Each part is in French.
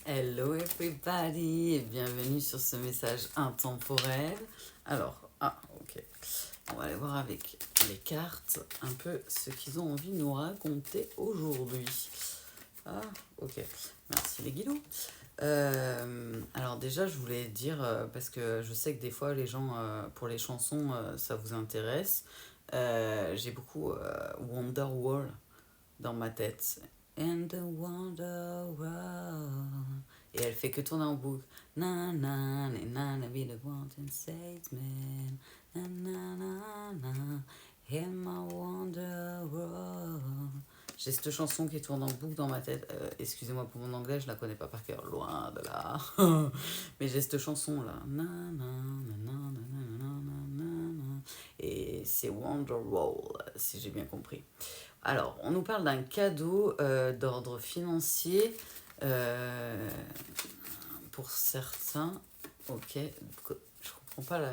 Hello everybody et bienvenue sur ce message intemporel. Alors, ok, on va aller voir avec les cartes un peu ce qu'ils ont envie de nous raconter aujourd'hui. Ok, merci les guidos. Alors déjà, je voulais dire, parce que je sais que des fois les gens, pour les chansons, ça vous intéresse. J'ai beaucoup Wonderwall dans ma tête. And the wonder world. Et elle fait que tourner en boucle. Na na na na na be the one and saves man. Na na na na. In my wonder world. J'ai cette chanson qui tourne en boucle dans ma tête. Excusez-moi pour mon anglais, je la connais pas par cœur, loin de là. Mais j'ai cette chanson là. Na na na na na na na na na. Et c'est Wonderwall, si j'ai bien compris. Alors, on nous parle d'un cadeau d'ordre financier pour certains. Ok, je comprends pas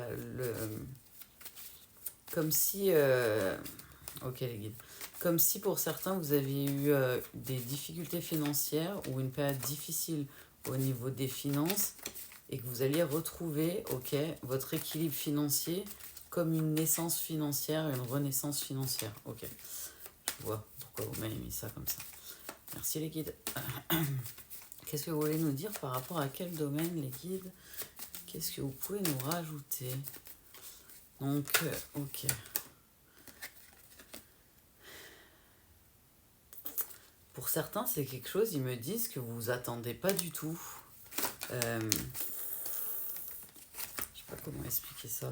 comme si. Ok, les guides. Comme si pour certains vous aviez eu des difficultés financières ou une période difficile au niveau des finances et que vous alliez retrouver, ok, votre équilibre financier comme une naissance financière, une renaissance financière. Ok. Je vois pourquoi vous m'avez mis ça comme ça. Merci les guides. Qu'est-ce que vous voulez nous dire par rapport à quel domaine les guides? Qu'est-ce que vous pouvez nous rajouter? Donc, ok. Pour certains, c'est quelque chose, ils me disent que vous attendez pas du tout. Je sais pas comment expliquer ça.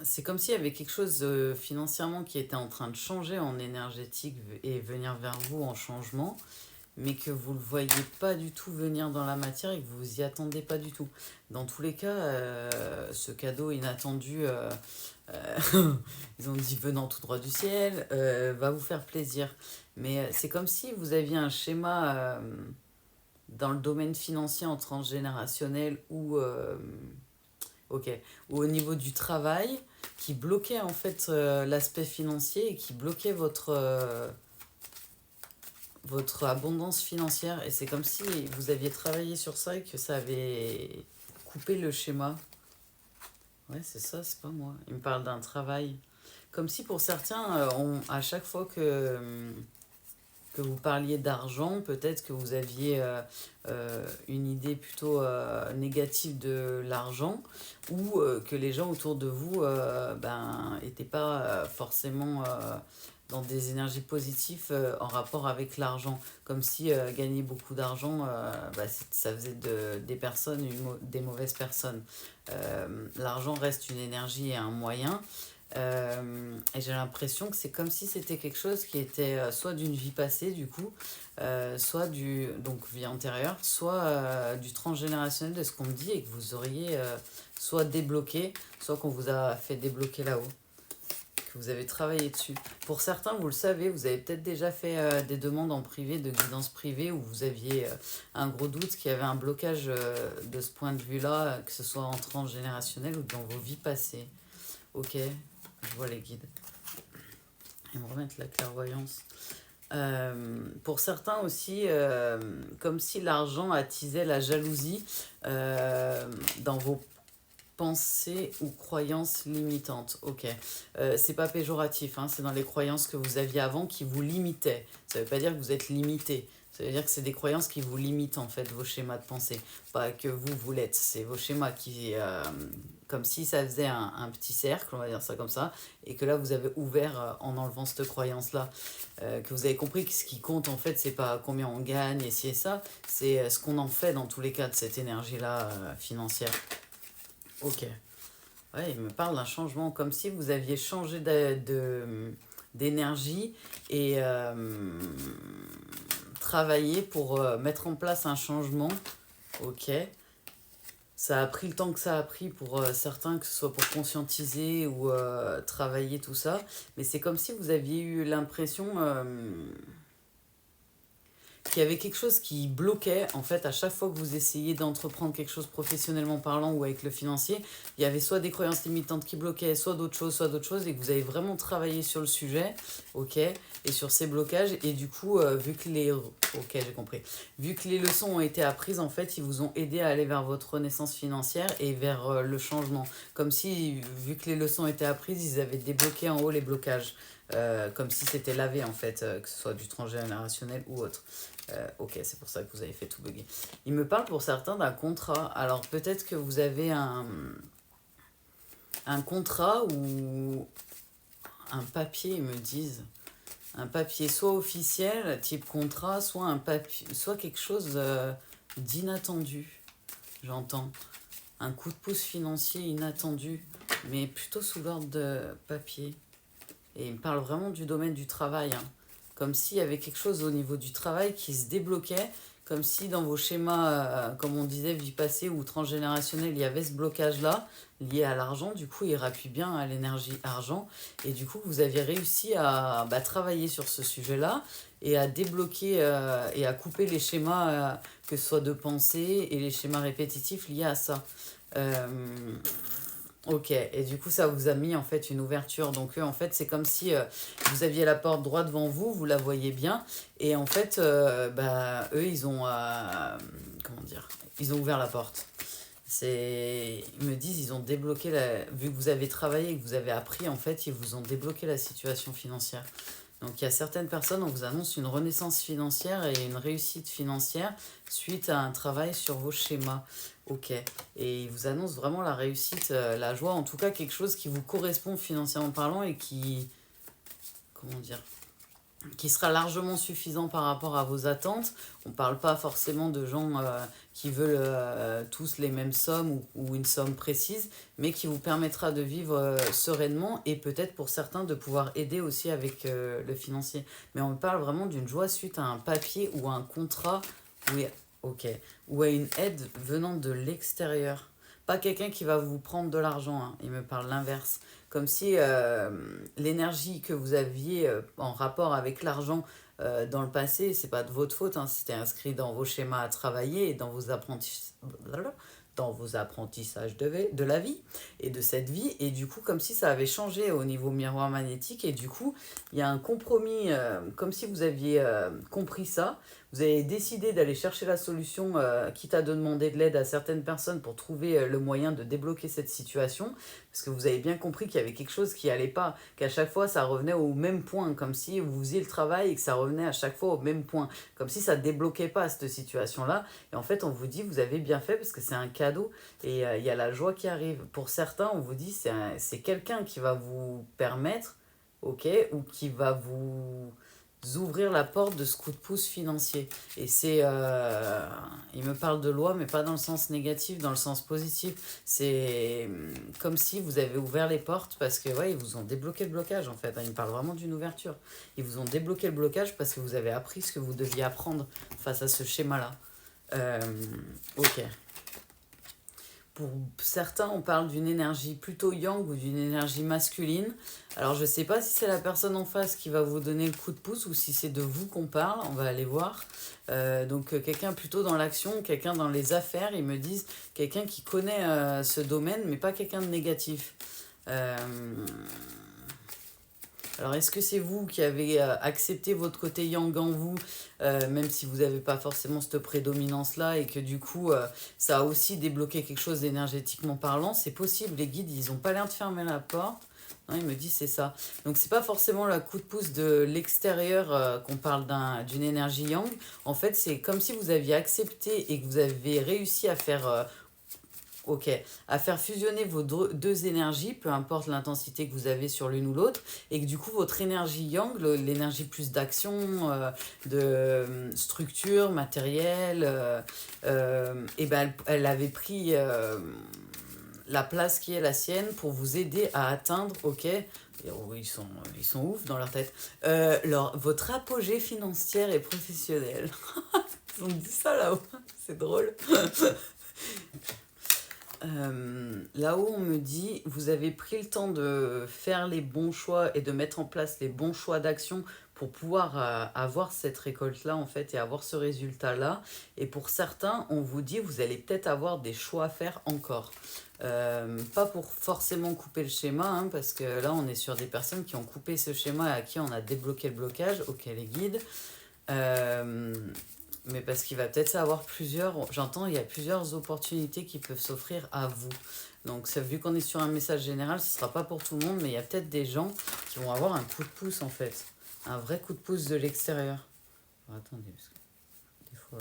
C'est comme s'il y avait quelque chose financièrement qui était en train de changer en énergétique et venir vers vous en changement, mais que vous ne le voyez pas du tout venir dans la matière et que vous vous y attendez pas du tout. Dans tous les cas, ce cadeau inattendu, ils ont dit venant tout droit du ciel, va vous faire plaisir. Mais c'est comme si vous aviez un schéma dans le domaine financier en transgénérationnel ou ok, ou au niveau du travail qui bloquait en fait l'aspect financier et qui bloquait votre abondance financière. Et c'est comme si vous aviez travaillé sur ça et que ça avait coupé le schéma. Ouais, c'est ça, c'est pas moi. Il me parle d'un travail. Comme si pour certains, à chaque fois que vous parliez d'argent, peut-être que vous aviez une idée plutôt négative de l'argent ou que les gens autour de vous n'étaient pas forcément dans des énergies positives en rapport avec l'argent. Comme si gagner beaucoup d'argent, ça faisait des personnes des mauvaises personnes. L'argent reste une énergie et un moyen. Et j'ai l'impression que c'est comme si c'était quelque chose qui était soit d'une vie passée du coup, soit donc vie antérieure, soit du transgénérationnel de ce qu'on me dit et que vous auriez soit débloqué, soit qu'on vous a fait débloquer là-haut, que vous avez travaillé dessus. Pour certains, vous le savez, vous avez peut-être déjà fait des demandes en privé, de guidance privée, où vous aviez un gros doute qu'il y avait un blocage de ce point de vue-là, que ce soit en transgénérationnel ou dans vos vies passées. Ok, je vois les guides. Ils me remettent la clairvoyance. Pour certains aussi, comme si l'argent attisait la jalousie dans vos pensées ou croyances limitantes. Ok. C'est pas péjoratif, hein, c'est dans les croyances que vous aviez avant qui vous limitaient. Ça veut pas dire que vous êtes limité. Ça veut dire que c'est des croyances qui vous limitent en fait, vos schémas de pensée. Pas que vous l'êtes, c'est vos schémas qui... comme si ça faisait un petit cercle, on va dire ça comme ça, et que là vous avez ouvert en enlevant cette croyance-là. Que vous avez compris que ce qui compte en fait, c'est pas combien on gagne et si et ça, c'est ce qu'on en fait dans tous les cas de cette énergie-là financière. Ok. Ouais, il me parle d'un changement, comme si vous aviez changé d'énergie et travaillé pour mettre en place un changement. Ok. Ça a pris le temps que ça a pris pour certains, que ce soit pour conscientiser ou travailler tout ça. Mais c'est comme si vous aviez eu l'impression qu'il y avait quelque chose qui bloquait, en fait, à chaque fois que vous essayez d'entreprendre quelque chose professionnellement parlant ou avec le financier, il y avait soit des croyances limitantes qui bloquaient, soit d'autres choses, et que vous avez vraiment travaillé sur le sujet, ok, et sur ces blocages, et du coup, ok, j'ai compris. Vu que les leçons ont été apprises, en fait, ils vous ont aidé à aller vers votre renaissance financière et vers le changement. Comme si, vu que les leçons étaient apprises, ils avaient débloqué en haut les blocages. Comme si c'était lavé en fait, que ce soit du transgénérationnel ou autre. Ok, c'est pour ça que vous avez fait tout bugger. Il me parle pour certains d'un contrat. Alors peut-être que vous avez un contrat ou un papier, ils me disent. Un papier soit officiel, type contrat, soit un papier, soit quelque chose d'inattendu, j'entends. Un coup de pouce financier inattendu, mais plutôt sous l'ordre de papier. Et il me parle vraiment du domaine du travail, hein. Comme s'il y avait quelque chose au niveau du travail qui se débloquait, comme si dans vos schémas, comme on disait, vie passée ou transgénérationnel, il y avait ce blocage-là lié à l'argent. Du coup, il rappuie bien à l'énergie argent. Et du coup, vous aviez réussi à travailler sur ce sujet-là et à débloquer et à couper les schémas, que ce soit de pensée et les schémas répétitifs liés à ça. Euh, Ok, et du coup ça vous a mis en fait une ouverture. Donc eux en fait c'est comme si vous aviez la porte droit devant vous, vous la voyez bien. Et en fait eux ils ont, comment dire, ils ont ouvert la porte. Ils me disent, ils ont débloqué vu que vous avez travaillé et que vous avez appris en fait, ils vous ont débloqué la situation financière. Donc il y a certaines personnes, on vous annonce une renaissance financière et une réussite financière suite à un travail sur vos schémas. Ok. Et ils vous annoncent vraiment la réussite, la joie, en tout cas quelque chose qui vous correspond financièrement parlant et qui, comment dire, qui sera largement suffisant par rapport à vos attentes. On ne parle pas forcément de gens qui veulent tous les mêmes sommes ou une somme précise, mais qui vous permettra de vivre sereinement et peut-être pour certains de pouvoir aider aussi avec le financier. Mais on parle vraiment d'une joie suite à un papier ou à un contrat oui, ok, ou à une aide venant de l'extérieur. Pas quelqu'un qui va vous prendre de l'argent, hein. Il me parle l'inverse. Comme si l'énergie que vous aviez en rapport avec l'argent dans le passé, c'est pas de votre faute, hein, c'était inscrit dans vos schémas à travailler et dans vos apprentissages de la vie et de cette vie. Et du coup, comme si ça avait changé au niveau miroir magnétique. Et du coup, il y a un compromis, comme si vous aviez compris ça. Vous avez décidé d'aller chercher la solution, quitte à de demander de l'aide à certaines personnes pour trouver le moyen de débloquer cette situation. Parce que vous avez bien compris qu'il y avait quelque chose qui allait pas, qu'à chaque fois ça revenait au même point, comme si vous faisiez le travail et que ça revenait à chaque fois au même point, comme si ça débloquait pas cette situation-là. Et en fait, on vous dit, vous avez bien fait parce que c'est un cadeau et il y a la joie qui arrive. Pour certains, on vous dit, c'est quelqu'un qui va vous permettre, ok, ou qui va vous ouvrir la porte de ce coup de pouce financier. Et c'est... il me parle de loi, mais pas dans le sens négatif, dans le sens positif. C'est comme si vous avez ouvert les portes parce que, ouais, ils vous ont débloqué le blocage, en fait. Il me parle vraiment d'une ouverture. Ils vous ont débloqué le blocage parce que vous avez appris ce que vous deviez apprendre face à ce schéma-là. Ok. Pour certains, on parle d'une énergie plutôt yang ou d'une énergie masculine. Alors, je ne sais pas si c'est la personne en face qui va vous donner le coup de pouce ou si c'est de vous qu'on parle. On va aller voir. Donc, quelqu'un plutôt dans l'action, quelqu'un dans les affaires. Ils me disent quelqu'un qui connaît ce domaine, mais pas quelqu'un de négatif. Euh, alors, est-ce que c'est vous qui avez accepté votre côté yang en vous, même si vous n'avez pas forcément cette prédominance-là, et que du coup, ça a aussi débloqué quelque chose d'énergétiquement parlant? C'est possible, les guides, ils n'ont pas l'air de fermer la porte. Non, ils me disent c'est ça. Donc, c'est pas forcément le coup de pouce de l'extérieur qu'on parle d'une énergie yang. En fait, c'est comme si vous aviez accepté et que vous avez réussi à faire ok, à faire fusionner vos deux énergies, peu importe l'intensité que vous avez sur l'une ou l'autre, et que du coup votre énergie yang, l'énergie plus d'action, de structure, matériel, et ben elle avait pris la place qui est la sienne pour vous aider à atteindre, ok, et oh, ils sont ouf dans leur tête, votre apogée financière et professionnelle. Ils ont dit ça là-haut, c'est drôle. Là-haut, on me dit, vous avez pris le temps de faire les bons choix et de mettre en place les bons choix d'action pour pouvoir avoir cette récolte-là, en fait, et avoir ce résultat-là. Et pour certains, on vous dit, vous allez peut-être avoir des choix à faire encore. Pas pour forcément couper le schéma, hein, parce que là, on est sur des personnes qui ont coupé ce schéma et à qui on a débloqué le blocage, auquel les guides. Mais parce qu'il va peut-être y avoir plusieurs, j'entends, il y a plusieurs opportunités qui peuvent s'offrir à vous. Donc, ça, vu qu'on est sur un message général, ce ne sera pas pour tout le monde, mais il y a peut-être des gens qui vont avoir un coup de pouce, en fait. Un vrai coup de pouce de l'extérieur. Alors, attendez, parce que des fois,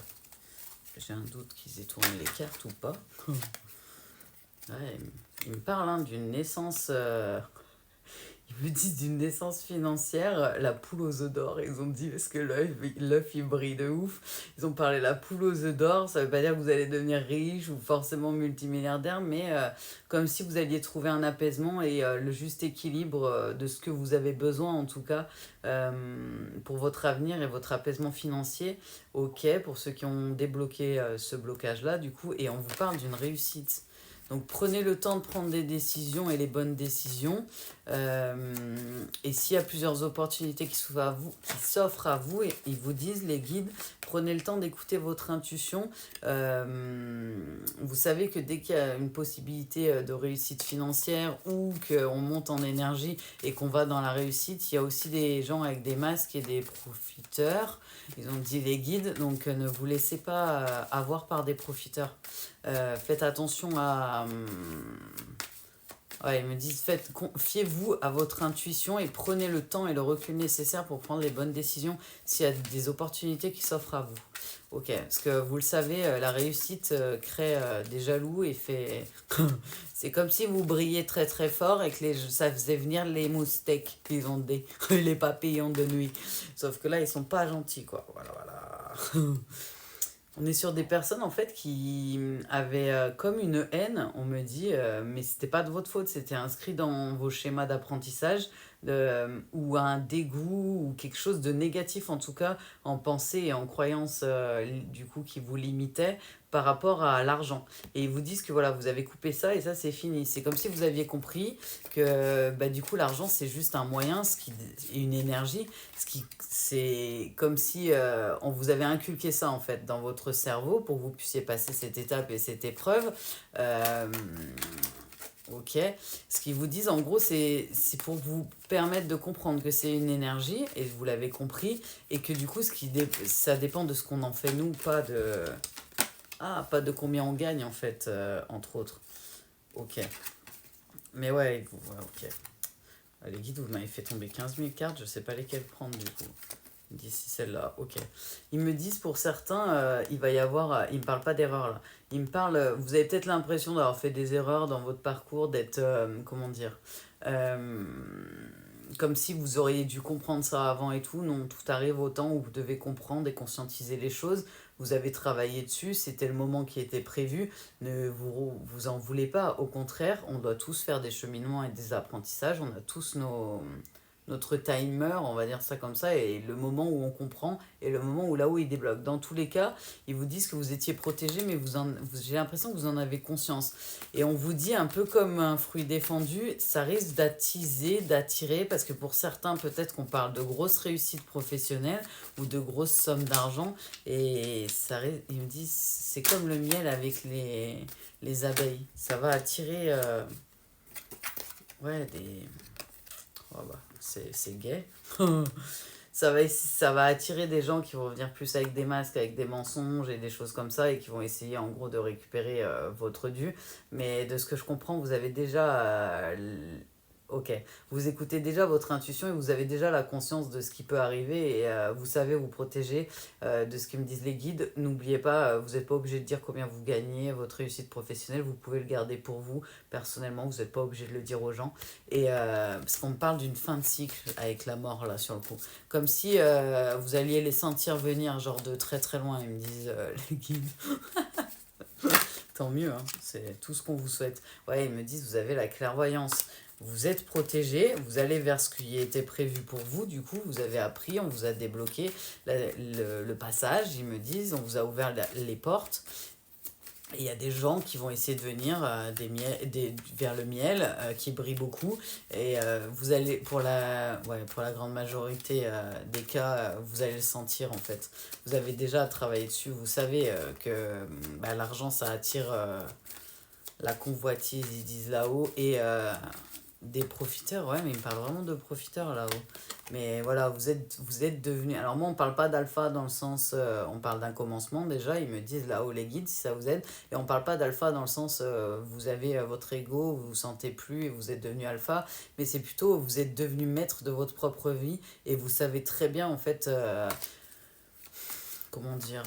j'ai un doute qu'ils aient tourné les cartes ou pas. Ouais, il me parle hein, d'une naissance... Ils me disent d'une naissance financière, la poule aux œufs d'or. Ils ont dit, parce que l'œuf, il brille de ouf. Ils ont parlé de la poule aux œufs d'or. Ça veut pas dire que vous allez devenir riche ou forcément multimilliardaire, mais comme si vous alliez trouver un apaisement et le juste équilibre de ce que vous avez besoin, en tout cas, pour votre avenir et votre apaisement financier. Ok, pour ceux qui ont débloqué ce blocage-là, du coup, et on vous parle d'une réussite. Donc prenez le temps de prendre des décisions et les bonnes décisions. Et s'il y a plusieurs opportunités qui s'offrent à vous, et ils vous disent, les guides, prenez le temps d'écouter votre intuition. Vous savez que dès qu'il y a une possibilité de réussite financière ou qu'on monte en énergie et qu'on va dans la réussite, il y a aussi des gens avec des masques et des profiteurs. Ils ont dit les guides, donc ne vous laissez pas avoir par des profiteurs. Faites attention à... ouais, ils me disent, fiez-vous à votre intuition et prenez le temps et le recul nécessaire pour prendre les bonnes décisions s'il y a des opportunités qui s'offrent à vous. Ok, parce que vous le savez, la réussite crée des jaloux et fait... C'est comme si vous brillez très très fort et que ça faisait venir les moustiques qu'ils ont les papillons de nuit. Sauf que là, ils sont pas gentils, quoi. Voilà, voilà. On est sur des personnes en fait qui avaient comme une haine, on me dit, mais c'était pas de votre faute, c'était inscrit dans vos schémas d'apprentissage ou un dégoût ou quelque chose de négatif en tout cas en pensée et en croyance du coup qui vous limitait par rapport à l'argent. Et ils vous disent que voilà, vous avez coupé ça et ça c'est fini. C'est comme si vous aviez compris que bah, du coup l'argent c'est juste un moyen, une énergie, c'est comme si on vous avait inculqué ça en fait dans votre cerveau pour que vous puissiez passer cette étape et cette épreuve. Ok. Ce qu'ils vous disent en gros c'est pour vous permettre de comprendre que c'est une énergie et vous l'avez compris et que du coup ça dépend de ce qu'on en fait nous, pas de combien on gagne en fait entre autres. Ok. Mais ouais, ok. Les guides, vous m'avez fait tomber 15 000 cartes, je sais pas lesquelles prendre du coup. D'ici celle-là, ok. Ils me disent pour certains, il va y avoir. Ils me parlent pas d'erreur là. Ils me parlent. Vous avez peut-être l'impression d'avoir fait des erreurs dans votre parcours, d'être. Comment dire comme si vous auriez dû comprendre ça avant et tout. Non, tout arrive au temps où vous devez comprendre et conscientiser les choses. Vous avez travaillé dessus, c'était le moment qui était prévu. Ne vous en voulez pas. Au contraire, on doit tous faire des cheminements et des apprentissages. On a tous notre timer, on va dire ça comme ça, et le moment où on comprend et le moment où là où il débloque. Dans tous les cas, ils vous disent que vous étiez protégé, mais j'ai l'impression que vous en avez conscience. Et on vous dit un peu comme un fruit défendu, ça risque d'attirer, parce que pour certains, peut-être qu'on parle de grosses réussites professionnelles ou de grosses sommes d'argent, et ils me disent, c'est comme le miel avec les abeilles. Ça va attirer des... Oh bah, c'est gay. Ça va attirer des gens qui vont venir plus avec des masques, avec des mensonges et des choses comme ça et qui vont essayer en gros de récupérer votre dû. Mais de ce que je comprends, vous avez déjà... ok, vous écoutez déjà votre intuition et vous avez déjà la conscience de ce qui peut arriver et vous savez vous protéger de ce que me disent les guides. N'oubliez pas, vous n'êtes pas obligé de dire combien vous gagnez, votre réussite professionnelle, vous pouvez le garder pour vous. Personnellement, vous n'êtes pas obligé de le dire aux gens. Et parce qu'on me parle d'une fin de cycle avec la mort là sur le coup. Comme si vous alliez les sentir venir genre de très très loin, ils me disent les guides. Tant mieux, hein, c'est tout ce qu'on vous souhaite. Ouais, ils me disent, vous avez la clairvoyance. Vous êtes protégé, vous allez vers ce qui était prévu pour vous. Du coup, vous avez appris, on vous a débloqué le passage, ils me disent, on vous a ouvert les portes. Et il y a des gens qui vont essayer de venir vers le miel, qui brille beaucoup. Et vous allez, pour la grande majorité des cas, vous allez le sentir en fait. Vous avez déjà travaillé dessus. Vous savez que l'argent, ça attire la convoitise, ils disent là-haut. Et des profiteurs, ouais, mais ils me parlent vraiment de profiteurs là-haut. Mais voilà, vous êtes devenus. Alors, moi, on parle pas d'alpha dans le sens. On parle d'un commencement déjà. Ils me disent là-haut les guides si ça vous aide. Et on parle pas d'alpha dans le sens. Vous avez votre ego, vous vous sentez plus et vous êtes devenu alpha. Mais c'est plutôt vous êtes devenu maître de votre propre vie. Et vous savez très bien, en fait. Comment dire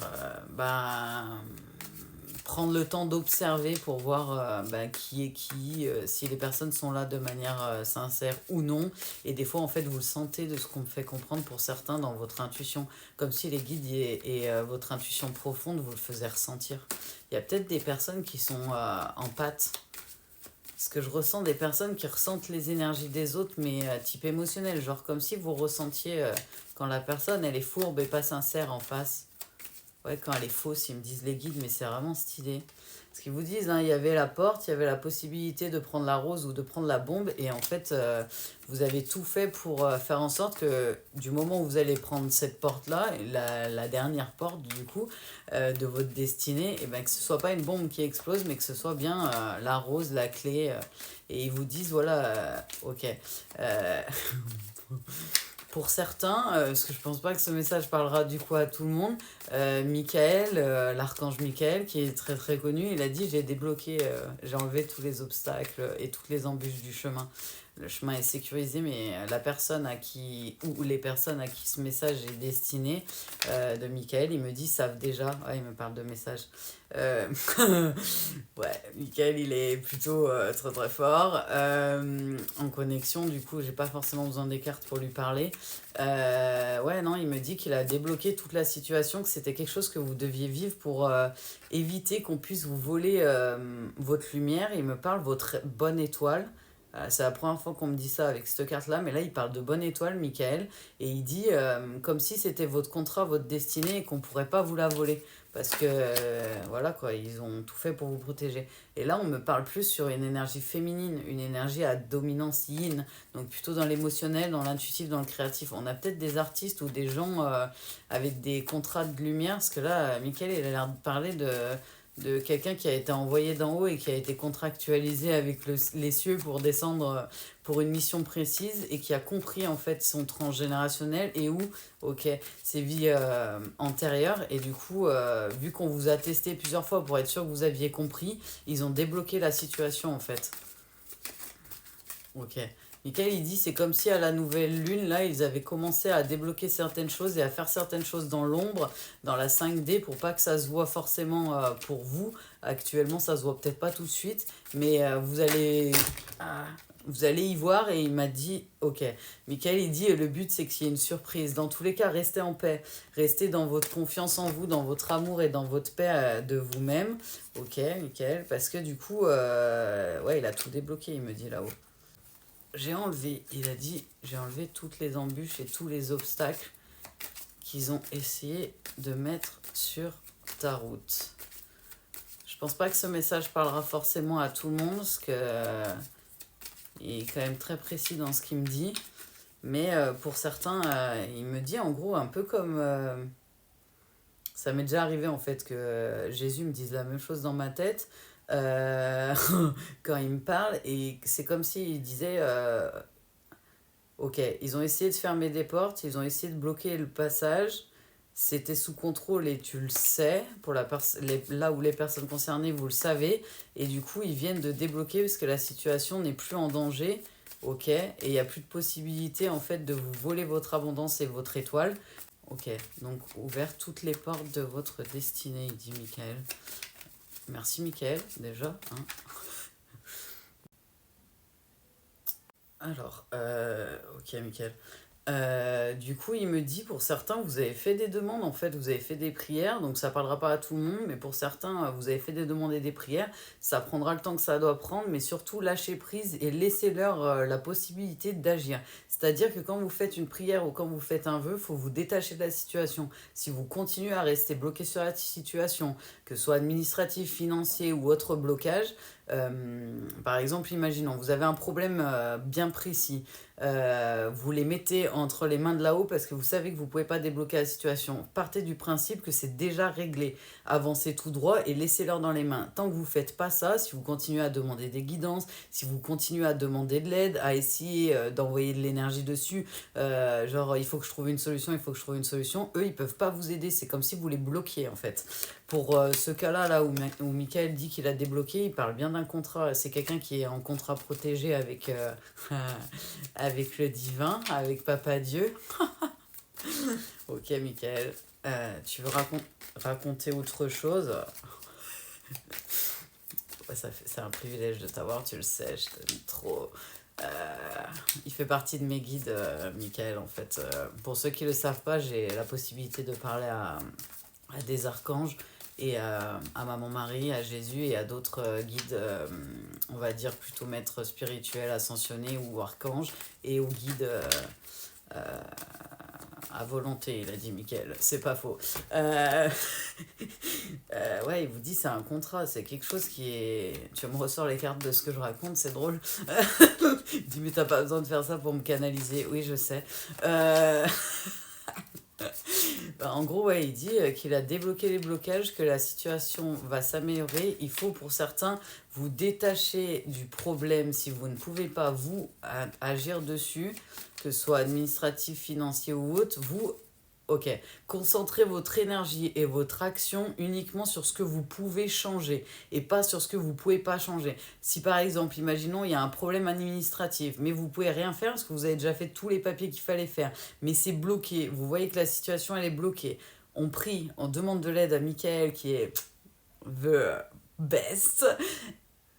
prendre le temps d'observer pour voir qui est qui, si les personnes sont là de manière sincère ou non. Et des fois, en fait, vous le sentez de ce qu'on me fait comprendre pour certains dans votre intuition. Comme si les guides et votre intuition profonde, vous le faisiez ressentir. Il y a peut-être des personnes qui sont en pâte. Parce que je ressens des personnes qui ressentent les énergies des autres, mais type émotionnel. Genre comme si vous ressentiez quand la personne, elle est fourbe et pas sincère en face. Ouais, quand elle est fausse, ils me disent les guides, mais c'est vraiment stylé. Parce qu'ils vous disent, hein, il y avait la porte, il y avait la possibilité de prendre la rose ou de prendre la bombe, et en fait, vous avez tout fait pour faire en sorte que du moment où vous allez prendre cette porte-là, la dernière porte du coup, de votre destinée, et ben, que ce soit pas une bombe qui explose, mais que ce soit bien la rose, la clé, et ils vous disent, voilà, ok. euh, Pour certains, parce que je pense pas que ce message parlera du coup à tout le monde, Michael, l'archange Michael, qui est très très connu, il a dit j'ai débloqué, j'ai enlevé tous les obstacles et toutes les embûches du chemin. Le chemin est sécurisé, mais la personne à qui, ou les personnes à qui ce message est destiné, de Michael, il me dit savent déjà, ouais, il me parle de message. Euh, ouais, Michael, il est plutôt très très fort. En connexion, du coup, j'ai pas forcément besoin des cartes pour lui parler. Ouais, non, il me dit qu'il a débloqué toute la situation, que c'était quelque chose que vous deviez vivre pour éviter qu'on puisse vous voler votre lumière. Il me parle votre bonne étoile. C'est la première fois qu'on me dit ça avec cette carte-là, mais là, il parle de bonne étoile, Michael, et il dit comme si c'était votre contrat, votre destinée, et qu'on pourrait pas vous la voler. Parce que, voilà quoi, ils ont tout fait pour vous protéger. Et là, on me parle plus sur une énergie féminine, une énergie à dominance yin, donc plutôt dans l'émotionnel, dans l'intuitif, dans le créatif. On a peut-être des artistes ou des gens avec des contrats de lumière, parce que là, Michael, il a l'air de parler de quelqu'un qui a été envoyé d'en haut et qui a été contractualisé avec les cieux pour descendre pour une mission précise et qui a compris en fait son transgénérationnel et où, ok, ses vies antérieures. Et du coup, vu qu'on vous a testé plusieurs fois pour être sûr que vous aviez compris, ils ont débloqué la situation en fait. Ok. Michael, il dit c'est comme si à la nouvelle lune, là, ils avaient commencé à débloquer certaines choses et à faire certaines choses dans l'ombre, dans la 5D, pour pas que ça se voit forcément pour vous. Actuellement, ça se voit peut-être pas tout de suite, mais vous allez y voir. Et il m'a dit, ok. Michael, il dit le but, c'est qu'il y ait une surprise. Dans tous les cas, restez en paix. Restez dans votre confiance en vous, dans votre amour et dans votre paix de vous-même. Ok, Michael, parce que du coup, ouais, il a tout débloqué, il me dit là-haut. Il a dit, j'ai enlevé toutes les embûches et tous les obstacles qu'ils ont essayé de mettre sur ta route. Je pense pas que ce message parlera forcément à tout le monde, parce que il est quand même très précis dans ce qu'il me dit. Mais pour certains, il me dit en gros un peu comme... ça m'est déjà arrivé en fait que Jésus me dise la même chose dans ma tête quand il me parle. Et c'est comme s'il disait... ok, ils ont essayé de fermer des portes, ils ont essayé de bloquer le passage. C'était sous contrôle et tu le sais. Pour là où les personnes concernées, vous le savez. Et du coup, ils viennent de débloquer parce que la situation n'est plus en danger. Ok, et il n'y a plus de possibilité en fait de vous voler votre abondance et votre étoile. Ok, donc ouvert toutes les portes de votre destinée, il dit Michael. Merci Michael, déjà. Hein. Alors, ok Michael. Du coup, il me dit, pour certains, vous avez fait des demandes, en fait, vous avez fait des prières, donc ça parlera pas à tout le monde, mais pour certains, vous avez fait des demandes et des prières, ça prendra le temps que ça doit prendre, mais surtout lâchez prise et laissez-leur la possibilité d'agir. C'est-à-dire que quand vous faites une prière ou quand vous faites un vœu, il faut vous détacher de la situation. Si vous continuez à rester bloqué sur la situation, que ce soit administratif, financier ou autre blocage, par exemple, imaginons, vous avez un problème bien précis, vous les mettez entre les mains de là-haut parce que vous savez que vous ne pouvez pas débloquer la situation. Partez du principe que c'est déjà réglé. Avancez tout droit et laissez-leur dans les mains. Tant que vous ne faites pas ça, si vous continuez à demander des guidances, si vous continuez à demander de l'aide, à essayer d'envoyer de l'énergie dessus, genre il faut que je trouve une solution, il faut que je trouve une solution, eux ils ne peuvent pas vous aider. C'est comme si vous les bloquiez en fait. Pour ce cas-là, là où Michael dit qu'il a débloqué, il parle bien d'un contrat. C'est quelqu'un qui est en contrat protégé avec, avec le divin, avec Papa Dieu. Ok, Michael. Tu veux raconter autre chose? Ouais, c'est un privilège de t'avoir, tu le sais, je t'aime trop. Il fait partie de mes guides, Michael, en fait. Pour ceux qui ne le savent pas, j'ai la possibilité de parler à des archanges et à Maman Marie, à Jésus et à d'autres guides, on va dire plutôt maîtres spirituels, ascensionnés ou archanges, et aux guides à volonté, il a dit Michael, c'est pas faux. Ouais, il vous dit c'est un contrat, c'est quelque chose qui est... Tu me ressors les cartes de ce que je raconte, c'est drôle. Il dit mais t'as pas besoin de faire ça pour me canaliser. Oui, je sais. Bah, en gros, ouais, il dit qu'il a débloqué les blocages, que la situation va s'améliorer. Il faut pour certains vous détacher du problème si vous ne pouvez pas vous agir dessus, que ce soit administratif, financier ou autre. Vous, ok, concentrez votre énergie et votre action uniquement sur ce que vous pouvez changer et pas sur ce que vous pouvez pas changer. Si par exemple, imaginons, il y a un problème administratif, mais vous pouvez rien faire parce que vous avez déjà fait tous les papiers qu'il fallait faire, mais c'est bloqué, vous voyez que la situation elle est bloquée. On prie, on demande de l'aide à Michael qui est the best.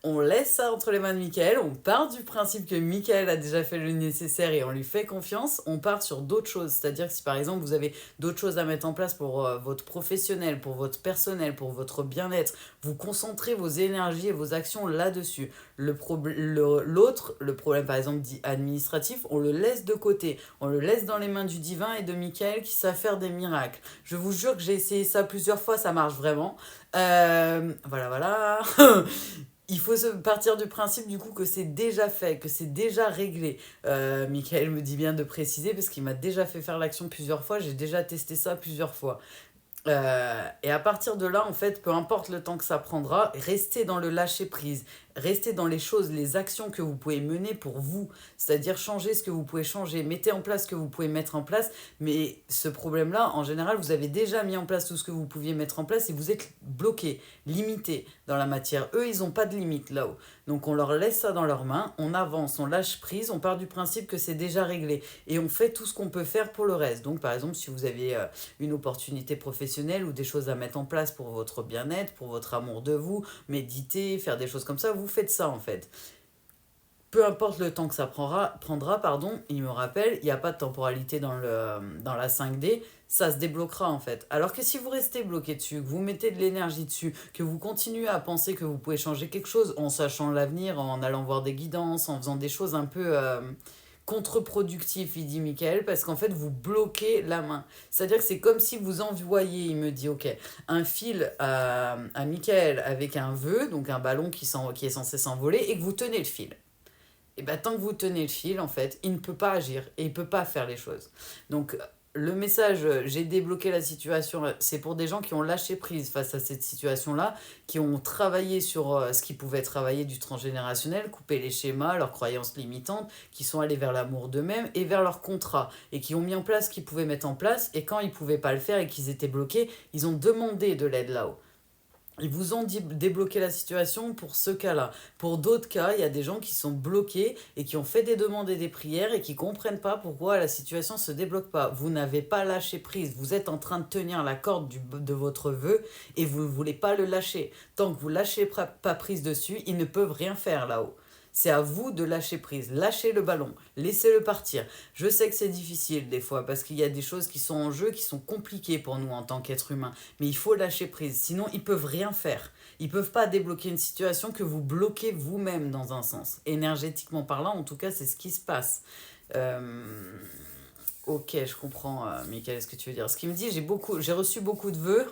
On laisse ça entre les mains de Michael, on part du principe que Michael a déjà fait le nécessaire et on lui fait confiance, on part sur d'autres choses. C'est-à-dire que si par exemple vous avez d'autres choses à mettre en place pour votre professionnel, pour votre personnel, pour votre bien-être, vous concentrez vos énergies et vos actions là-dessus. L'autre, le problème par exemple dit administratif, on le laisse de côté. On le laisse dans les mains du divin et de Michael qui savent faire des miracles. Je vous jure que j'ai essayé ça plusieurs fois, ça marche vraiment. Voilà. Il faut partir du principe du coup que c'est déjà fait, que c'est déjà réglé. Michael me dit bien de préciser parce qu'il m'a déjà fait faire l'action plusieurs fois, j'ai déjà testé ça plusieurs fois. Et à partir de là, en fait, peu importe le temps que ça prendra, restez dans le lâcher-prise. Restez dans les choses, les actions que vous pouvez mener pour vous. C'est-à-dire changer ce que vous pouvez changer. Mettez en place ce que vous pouvez mettre en place. Mais ce problème-là, en général, vous avez déjà mis en place tout ce que vous pouviez mettre en place et vous êtes bloqué, limité dans la matière. Eux, ils n'ont pas de limite là-haut. Donc on leur laisse ça dans leurs mains, on avance, on lâche prise, on part du principe que c'est déjà réglé. Et on fait tout ce qu'on peut faire pour le reste. Donc par exemple, si vous avez une opportunité professionnelle ou des choses à mettre en place pour votre bien-être, pour votre amour de vous, méditer, faire des choses comme ça, vous faites ça en fait. Peu importe le temps que ça prendra pardon, il me rappelle, il n'y a pas de temporalité dans la 5D, ça se débloquera en fait. Alors que si vous restez bloqué dessus, que vous mettez de l'énergie dessus, que vous continuez à penser que vous pouvez changer quelque chose en sachant l'avenir, en allant voir des guidances, en faisant des choses un peu contre-productives, il dit Michael, parce qu'en fait vous bloquez la main. C'est-à-dire que c'est comme si vous envoyez, il me dit ok, un fil à Michael avec un vœu, donc un ballon qui est censé s'envoler, et que vous tenez le fil. Et bien, tant que vous tenez le fil, en fait, il ne peut pas agir et il ne peut pas faire les choses. Donc, le message j'ai débloqué la situation, c'est pour des gens qui ont lâché prise face à cette situation-là, qui ont travaillé sur ce qui pouvait travailler du transgénérationnel, couper les schémas, leurs croyances limitantes, qui sont allés vers l'amour d'eux-mêmes et vers leur contrat, et qui ont mis en place ce qu'ils pouvaient mettre en place, et quand ils ne pouvaient pas le faire et qu'ils étaient bloqués, ils ont demandé de l'aide là-haut. Ils vous ont débloqué la situation pour ce cas-là. Pour d'autres cas, il y a des gens qui sont bloqués et qui ont fait des demandes et des prières et qui ne comprennent pas pourquoi la situation ne se débloque pas. Vous n'avez pas lâché prise. Vous êtes en train de tenir la corde de votre vœu et vous ne voulez pas le lâcher. Tant que vous ne lâchez pas prise dessus, ils ne peuvent rien faire là-haut. C'est à vous de lâcher prise. Lâchez le ballon. Laissez-le partir. Je sais que c'est difficile des fois parce qu'il y a des choses qui sont en jeu qui sont compliquées pour nous en tant qu'êtres humains. Mais il faut lâcher prise. Sinon, ils peuvent rien faire. Ils peuvent pas débloquer une situation que vous bloquez vous-même dans un sens. Énergétiquement parlant, en tout cas, c'est ce qui se passe. Euh, Ok, je comprends, Michael, ce que tu veux dire. Ce qui me dit, j'ai reçu beaucoup de vœux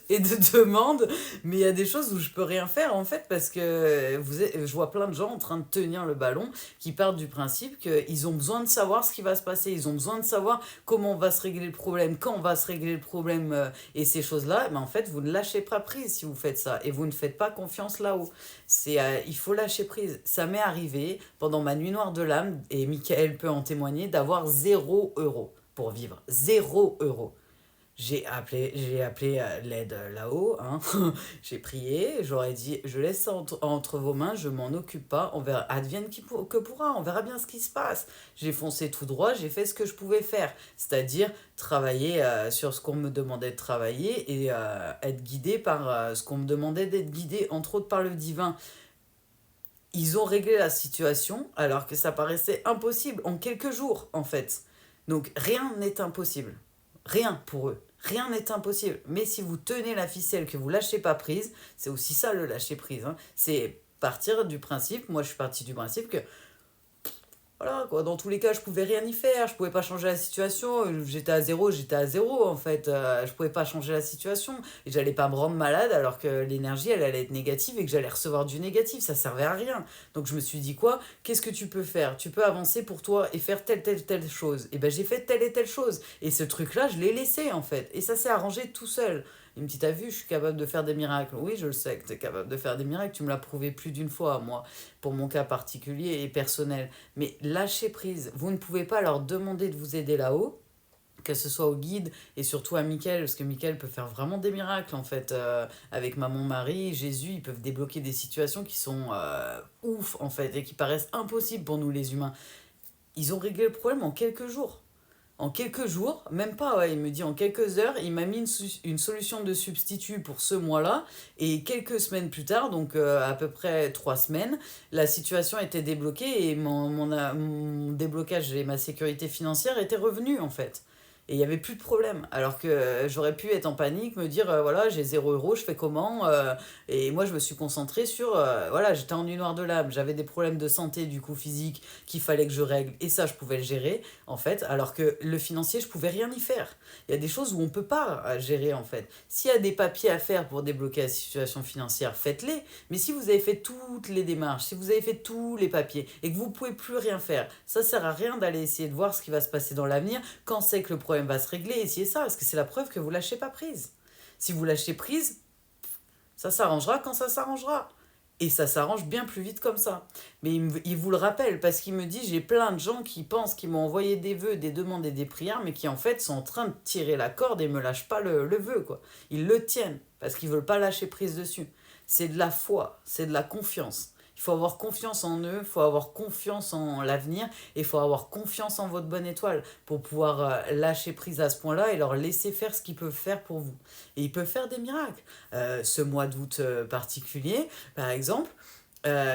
et de demandes, mais il y a des choses où je peux rien faire en fait parce que je vois plein de gens en train de tenir le ballon qui partent du principe qu'ils ont besoin de savoir ce qui va se passer, ils ont besoin de savoir comment on va se régler le problème, quand on va se régler le problème et ces choses-là. Mais en fait, vous ne lâchez pas prise si vous faites ça et vous ne faites pas confiance là-haut. Il faut lâcher prise. Ça m'est arrivé pendant ma nuit noire de l'âme, et Michael peut en témoigner, d'avoir 0 € pour vivre. 0 €. J'ai appelé l'aide là-haut, hein. J'ai prié, j'aurais dit, je laisse ça entre vos mains, je m'en occupe pas, on verra, advienne que pourra, on verra bien ce qui se passe. J'ai foncé tout droit, j'ai fait ce que je pouvais faire, c'est-à-dire travailler sur ce qu'on me demandait de travailler et être guidé par ce qu'on me demandait d'être guidé, entre autres par le divin. Ils ont réglé la situation alors que ça paraissait impossible en quelques jours en fait. Donc rien n'est impossible. Rien pour eux. Rien n'est impossible. Mais si vous tenez la ficelle, que vous lâchez pas prise, c'est aussi ça le lâcher prise, hein. C'est partir du principe, moi je suis partie du principe que voilà, quoi. Dans tous les cas, je pouvais rien y faire, je pouvais pas changer la situation, j'étais à zéro en fait, je pouvais pas changer la situation, et j'allais pas me rendre malade alors que l'énergie elle allait être négative et que j'allais recevoir du négatif, ça servait à rien. Donc je me suis dit quoi, qu'est-ce que tu peux faire? Tu peux avancer pour toi et faire telle chose. Et ben j'ai fait telle et telle chose, et ce truc-là, je l'ai laissé en fait, et ça s'est arrangé tout seul. Il me dit, t'as vu, je suis capable de faire des miracles. Oui, je le sais que t'es capable de faire des miracles, tu me l'as prouvé plus d'une fois, moi, pour mon cas particulier et personnel. Mais lâchez prise. Vous ne pouvez pas leur demander de vous aider là-haut, que ce soit au guide et surtout à Michael, parce que Michael peut faire vraiment des miracles en fait. Avec Maman Marie, Jésus, ils peuvent débloquer des situations qui sont ouf en fait et qui paraissent impossibles pour nous les humains. Ils ont réglé le problème en quelques jours. En quelques jours, même pas, ouais, il me dit en quelques heures, il m'a mis une solution de substitut pour ce mois-là. Et quelques semaines plus tard, donc à peu près 3 semaines, la situation était débloquée et mon déblocage et ma sécurité financière étaient revenus en fait. Et il n'y avait plus de problème. Alors que j'aurais pu être en panique, me dire, voilà, j'ai 0 €, je fais comment Et moi, je me suis concentrée sur, voilà, j'étais en nuit noire de l'âme, j'avais des problèmes de santé, du coup, physique, qu'il fallait que je règle. Et ça, je pouvais le gérer en fait, alors que le financier, je pouvais rien y faire. Il y a des choses où on ne peut pas gérer, en fait. S'il y a des papiers à faire pour débloquer la situation financière, faites-les. Mais si vous avez fait toutes les démarches, si vous avez fait tous les papiers et que vous ne pouvez plus rien faire, ça sert à rien d'aller essayer de voir ce qui va se passer dans l'avenir, quand c'est que le problème va se régler, essayez ça, parce que c'est la preuve que vous lâchez pas prise. Si vous lâchez prise, ça s'arrangera quand ça s'arrangera. Et ça s'arrange bien plus vite comme ça. Mais il vous le rappelle parce qu'il me dit, j'ai plein de gens qui pensent qu'ils m'ont envoyé des vœux, des demandes et des prières, mais qui en fait sont en train de tirer la corde et me lâchent pas le vœu, quoi. Ils le tiennent parce qu'ils veulent pas lâcher prise dessus. C'est de la foi, c'est de la confiance. Il faut avoir confiance en eux, il faut avoir confiance en l'avenir et il faut avoir confiance en votre bonne étoile pour pouvoir lâcher prise à ce point-là et leur laisser faire ce qu'ils peuvent faire pour vous. Et ils peuvent faire des miracles. Ce mois d'août particulier, par exemple,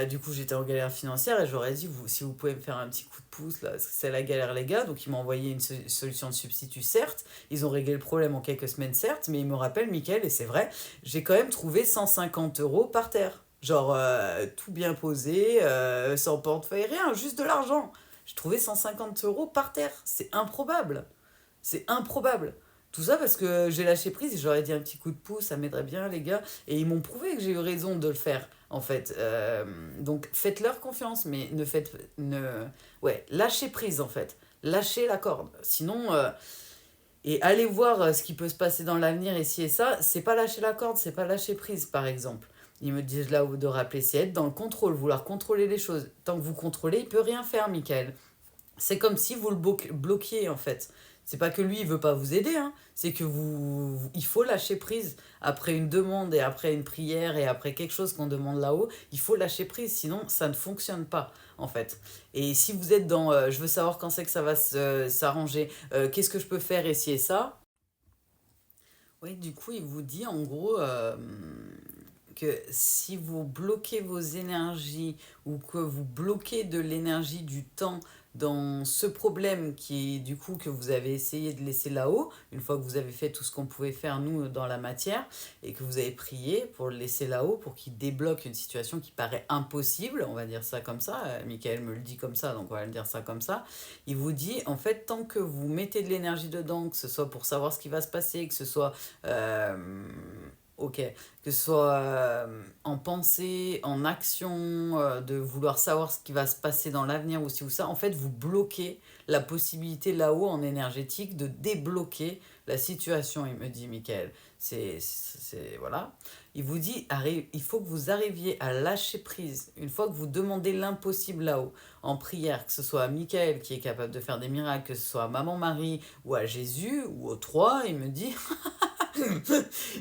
du coup, j'étais en galère financière et j'aurais dit, si vous pouvez me faire un petit coup de pouce, là, parce que c'est la galère, les gars. Donc, ils m'ont envoyé une solution de substitut, certes. Ils ont réglé le problème en quelques semaines, certes. Mais ils me rappellent, Mickaël, et c'est vrai, j'ai quand même trouvé 150 € par terre. Genre, tout bien posé, sans portefeuille, rien, juste de l'argent. J'ai trouvé 150 € par terre. C'est improbable. C'est improbable. Tout ça parce que j'ai lâché prise et j'aurais dit un petit coup de pouce, ça m'aiderait bien, les gars. Et ils m'ont prouvé que j'ai eu raison de le faire, en fait. Donc faites-leur confiance, mais ne faites. Ouais, lâchez prise, en fait. Lâchez la corde. Sinon. Et aller voir ce qui peut se passer dans l'avenir, ici et ça, c'est pas lâcher la corde, c'est pas lâcher prise, par exemple. Ils me disent là de rappeler, c'est être dans le contrôle, vouloir contrôler les choses. Tant que vous contrôlez, il peut rien faire, Michael. C'est comme si vous le bloquiez en fait. C'est pas que lui il veut pas vous aider, hein. C'est que il faut lâcher prise après une demande et après une prière et après quelque chose qu'on demande là-haut. Il faut lâcher prise, sinon ça ne fonctionne pas en fait. Et si vous êtes dans, je veux savoir quand c'est que ça va s'arranger, qu'est-ce que je peux faire ici et ça. Oui, du coup il vous dit en gros que si vous bloquez vos énergies ou que vous bloquez de l'énergie du temps dans ce problème qui est du coup que vous avez essayé de laisser là-haut, une fois que vous avez fait tout ce qu'on pouvait faire nous dans la matière et que vous avez prié pour le laisser là-haut pour qu'il débloque une situation qui paraît impossible, on va dire ça comme ça, Michael me le dit comme ça donc on va le dire ça comme ça, il vous dit en fait tant que vous mettez de l'énergie dedans, que ce soit pour savoir ce qui va se passer, que ce soit ok, que ce soit en pensée, en action, de vouloir savoir ce qui va se passer dans l'avenir ou ci ou ça, en fait, vous bloquez la possibilité là-haut en énergétique de débloquer la situation, il me dit Michael. Voilà. Il vous dit, il faut que vous arriviez à lâcher prise. Une fois que vous demandez l'impossible là-haut, en prière, que ce soit à Michael qui est capable de faire des miracles, que ce soit à Maman Marie ou à Jésus ou aux trois, il me dit,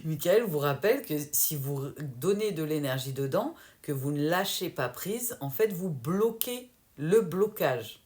Michael vous rappelle que si vous donnez de l'énergie dedans, que vous ne lâchez pas prise, en fait, vous bloquez le blocage.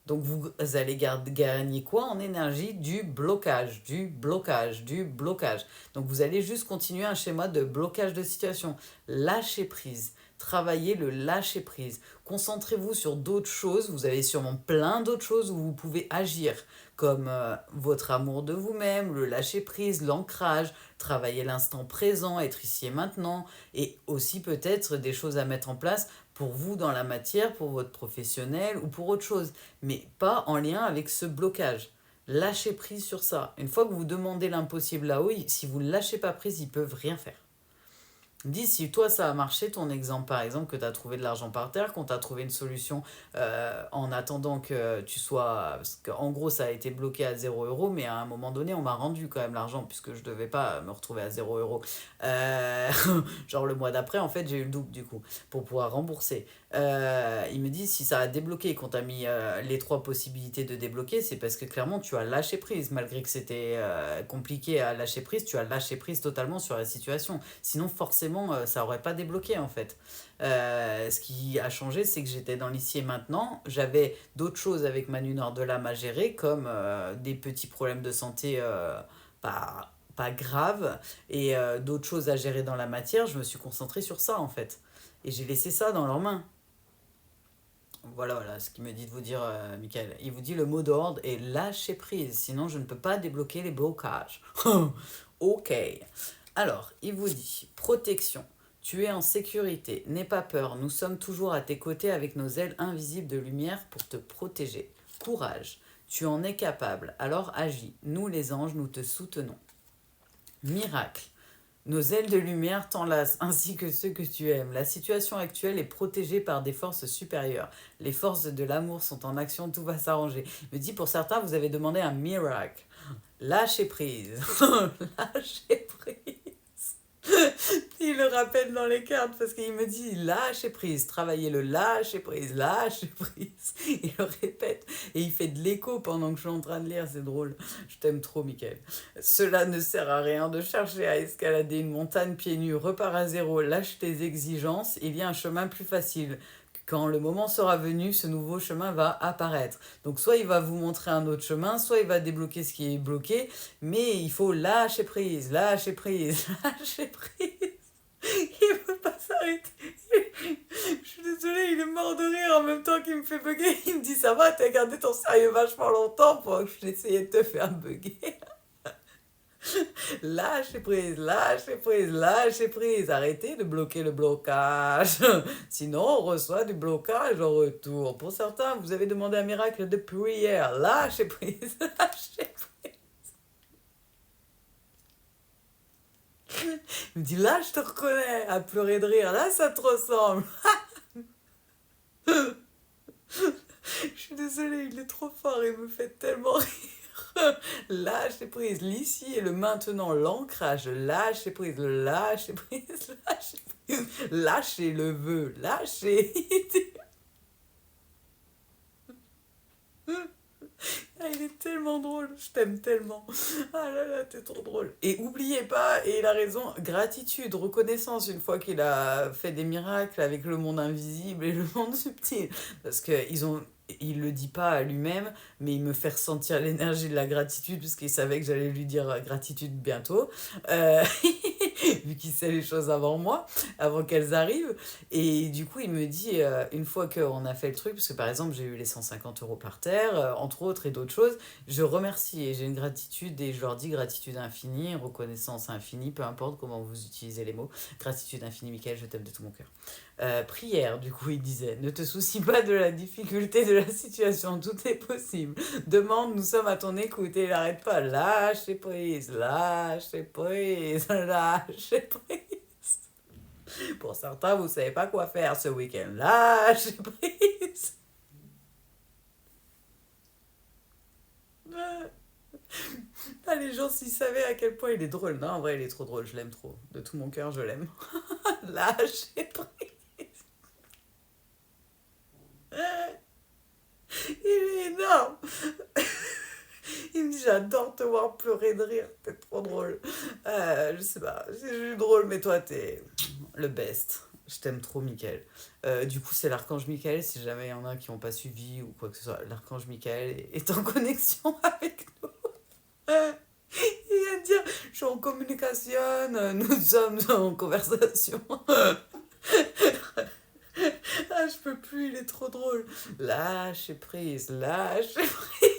Donc vous allez gagner quoi en énergie? Du blocage, du blocage, du blocage. Donc vous allez juste continuer un schéma de blocage de situation. Lâchez prise. Travaillez le lâcher prise. Concentrez-vous sur d'autres choses. Vous avez sûrement plein d'autres choses où vous pouvez agir, comme votre amour de vous-même, le lâcher prise, l'ancrage, travailler l'instant présent, être ici et maintenant, et aussi peut-être des choses à mettre en place pour vous dans la matière, pour votre professionnel ou pour autre chose, mais pas en lien avec ce blocage. Lâchez prise sur ça. Une fois que vous demandez l'impossible là-haut, si vous ne lâchez pas prise, ils peuvent rien faire. Dis si toi ça a marché, ton exemple par exemple, que tu as trouvé de l'argent par terre, qu'on t'a trouvé une solution en attendant que tu sois... Parce qu'en gros ça a été bloqué à 0 €, mais à un moment donné on m'a rendu quand même l'argent puisque je devais pas me retrouver à 0 €. Genre le mois d'après en fait j'ai eu le double du coup pour pouvoir rembourser. Il me dit si ça a débloqué et qu'on t'a mis les 3 possibilités de débloquer, c'est parce que clairement tu as lâché prise. Malgré que c'était compliqué à lâcher prise, tu as lâché prise totalement sur la situation. Sinon forcément ça aurait pas débloqué en fait. Ce qui a changé, c'est que j'étais dans l'ici et maintenant. J'avais d'autres choses avec ma Nord de l'âme à gérer, comme des petits problèmes de santé pas graves, et d'autres choses à gérer dans la matière. Je me suis concentrée sur ça en fait. Et j'ai laissé ça dans leurs mains. Voilà ce qu'il me dit de vous dire, Michael. Il vous dit le mot d'ordre est lâcher prise, sinon je ne peux pas débloquer les blocages. Ok. Alors, il vous dit protection. Tu es en sécurité, n'aie pas peur, nous sommes toujours à tes côtés avec nos ailes invisibles de lumière pour te protéger. Courage, tu en es capable, alors agis. Nous les anges, nous te soutenons. Miracle. Nos ailes de lumière t'enlacent, ainsi que ceux que tu aimes. La situation actuelle est protégée par des forces supérieures. Les forces de l'amour sont en action, tout va s'arranger. Il me dit, pour certains, vous avez demandé un miracle. Lâchez prise. Lâchez prise. Il le rappelle dans les cartes parce qu'il me dit lâchez prise, travaillez le lâcher prise, lâcher prise. Il le répète et il fait de l'écho pendant que je suis en train de lire, c'est drôle. Je t'aime trop, Michael. Cela ne sert à rien de chercher à escalader une montagne pieds nus, repars à zéro, lâche tes exigences, il y a un chemin plus facile. Quand le moment sera venu, ce nouveau chemin va apparaître. Donc soit il va vous montrer un autre chemin, soit il va débloquer ce qui est bloqué, mais il faut lâcher prise, lâcher prise, lâcher prise. Il ne peut pas s'arrêter. Je suis désolée, il est mort de rire en même temps qu'il me fait bugger. Il me dit ça va, t'as gardé ton sérieux vachement longtemps pendant que j'essayais de te faire bugger. Lâchez prise, lâchez prise, lâchez prise. Arrêtez de bloquer le blocage. Sinon, on reçoit du blocage en retour. Pour certains, vous avez demandé un miracle de prière. Lâchez prise, lâchez prise. Il me dit là, je te reconnais, à pleurer de rire. Là, ça te ressemble. Je suis désolée, il est trop fort, il me fait tellement rire. Lâchez prise, l'ici et le maintenant, l'ancrage, lâchez prise, le lâcher prise, lâchez prise, lâchez le vœu, lâchez. Ah, il est tellement drôle, je t'aime tellement. Ah là là, t'es trop drôle. Et oubliez pas, et il a raison, gratitude, reconnaissance une fois qu'il a fait des miracles avec le monde invisible et le monde subtil. Parce il le dit pas à lui-même, mais il me fait ressentir l'énergie de la gratitude puisqu'il savait que j'allais lui dire gratitude bientôt. vu qu'il sait les choses avant moi, avant qu'elles arrivent. Et du coup, il me dit, une fois qu'on a fait le truc, parce que par exemple, j'ai eu les 150 € par terre, entre autres, et d'autres choses, je remercie et j'ai une gratitude et je leur dis gratitude infinie, reconnaissance infinie, peu importe comment vous utilisez les mots. Gratitude infinie, Michael, je t'aime de tout mon cœur. Prière, du coup, il disait, ne te soucie pas de la difficulté de la situation, tout est possible. Demande, nous sommes à ton écoute et il n'arrête pas. Lâchez prise, lâchez prise, lâchez prise. Pour certains, vous ne savez pas quoi faire ce week-end. Lâchez prise. Ah, les gens, s'ils savaient à quel point il est drôle. Non, en vrai, il est trop drôle, je l'aime trop. De tout mon cœur, je l'aime. Lâchez prise. Il est énorme. Il me dit j'adore te voir pleurer de rire, t'es trop drôle. Je sais pas, c'est juste drôle, mais toi t'es le best. Je t'aime trop, Michael. Du coup, c'est l'archange Michael, si jamais il y en a qui n'ont pas suivi ou quoi que ce soit. L'archange Michael est en connexion avec nous. Il vient de dire je suis en communication, nous sommes en conversation. Ah, je peux plus, il est trop drôle. Lâchez prise, lâchez prise.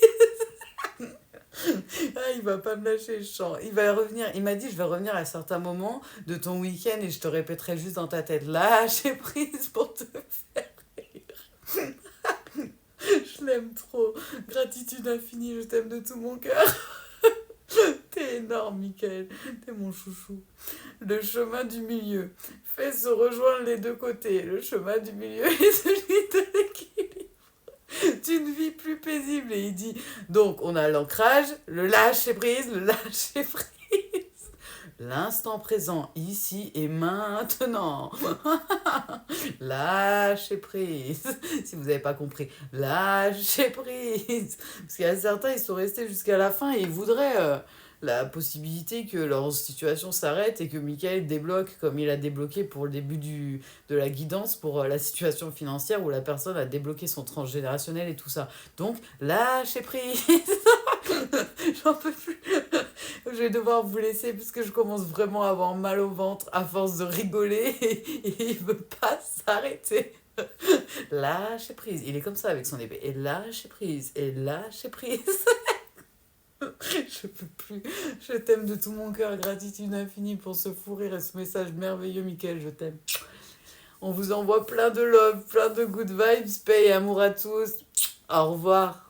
Ah, il va pas me lâcher, je sens. Il va revenir. Il m'a dit, je vais revenir à certains moments de ton week-end et je te répéterai juste dans ta tête, lâchez prise pour te faire rire. Je l'aime trop. Gratitude infinie, je t'aime de tout mon cœur. T'es énorme, Michael. T'es mon chouchou. Le chemin du milieu fait se rejoindre les deux côtés. Le chemin du milieu est celui de l'équilibre. D'une vie plus paisible. Et il dit, donc on a l'ancrage, le lâcher prise, le lâcher prise. L'instant présent, ici et maintenant. Lâcher prise. Si vous n'avez pas compris, lâcher prise. Parce qu'il y a certains, ils sont restés jusqu'à la fin et ils voudraient la possibilité que leur situation s'arrête et que Michael débloque comme il a débloqué pour le début de la guidance pour la situation financière où la personne a débloqué son transgénérationnel et tout ça. Donc, lâchez prise. J'en peux plus. Je vais devoir vous laisser parce que je commence vraiment à avoir mal au ventre à force de rigoler et il veut pas s'arrêter. Lâchez prise. Il est comme ça avec son épée. Et lâchez prise. Et lâchez prise. Je peux plus. Je t'aime de tout mon cœur. Gratitude infinie pour ce fou rire et ce message merveilleux, Michael. Je t'aime. On vous envoie plein de love, plein de good vibes. Paix et amour à tous. Au revoir.